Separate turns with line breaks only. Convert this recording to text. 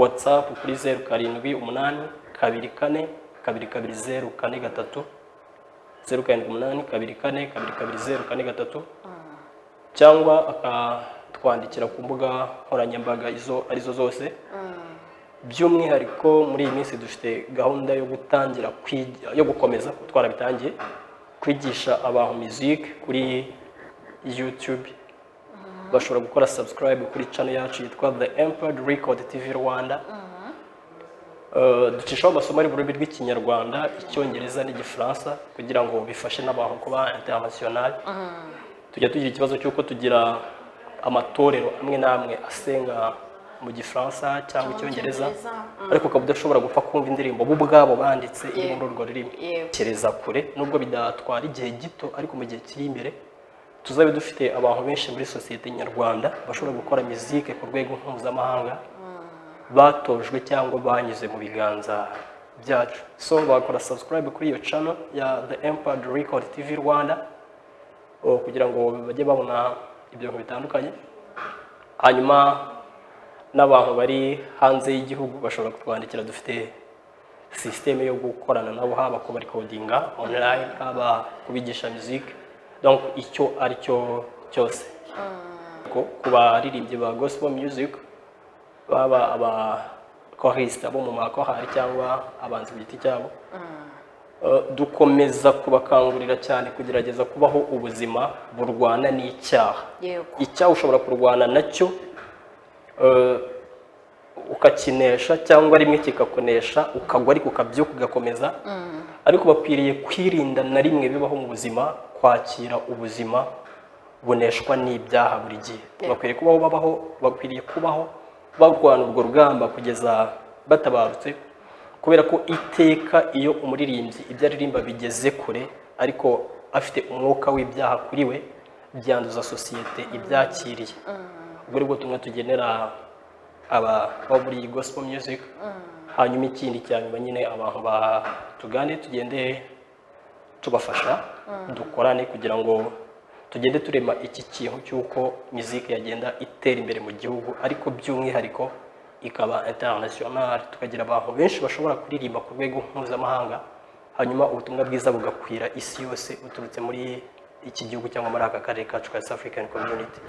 WhatsApp kuri 0782424240 07822404240 07822404240 cyangwa akatwandikira ku mbuga nkoranyambaga izo arizo zose. By'umwihariko muri iyi minsi dufite gahunda yo gutangira yo gukomeza gutwara bitangiye kwigisha abantu music kuri YouTube. Bashobora gukora subscribe kuri channel yacu yitwa The Empowered Record TV Rwanda. Ducishaho amasomo ari bururimi rw'ikinyarwanda, icyongereza n'igifaransa kugira ngo bifashe n'abantu kuba international. Tujya tugira ikibazo cy'uko tugira amatorero amwe n'amwe asenga mu gifaransa cyangwa icyongereza, ariko ukaba udashobora gupfa kumva indirimbo bo ubwabo banditse iri muri urwo rurimi. Kereza kure nubwo bidatwara igihe gito, ariko mu gihe kiri imbere tuzabe dufite abantu benshi muri sosiyete nyarwanda bashobora gukora music ku rwego mpuzamahanga batojwe cyangwa banyuze mu biganza byacu. So bakora subscribe kuri iyo channel ya The Empowered Record TV Rwanda kugira ngo bajye babona ibyo bitandukanye. Hanyuma n'abantu bari hanze y'igihugu bashobora kutwandikira. Dufite system yo gukorana nabo, haba ku recordinga online, haba kubigisha music, donc icyo ari cyo cyose. Ku baririmbyi ba gospel music, baba aba choriste abo mu makorali cyangwa abanzi ku giti cyabo, dukomeza kubakangurira cyane kugerageza kubaho ubuzima burwana n'icyaha. Icyaha ushobora kurwana nacyo ukakinesha, cyangwa rimwe kikakonesha ukagwa ariko ukabyuka ugakomeza, ariko bakwiriye kwirinda na rimwe bibaho mu buzima kwakira ubuzima buneshwa n'ibyaha buri gihe. Bakwiriye kubaho barwana urwo rugamba kugeza batabarutse, kubera ko iteka iyo umuririmbyi ibyo aririmba bigeze kure ariko afite umwuka w'ibyaha kuri we, byanduza sosiyete ibyakiriye. Ubwo rero tumwe tugenera aba muri gospel music. Hanyuma ikindi cyanyuma nyine abantu batugane tugende tubafasha, dukorane kugira ngo tugende turema iki kintu cy'uko music yagenda itera imbere mu gihugu, ariko by'umwihariko ikaba international, tukagira abantu benshi bashobora kuririmba ku rwego mpuzamahanga, hanyuma ubutumwa bwiza bugakwira isi yose buturutse muri iki gihugu cyangwa muri aka karere kacu ka South African Community.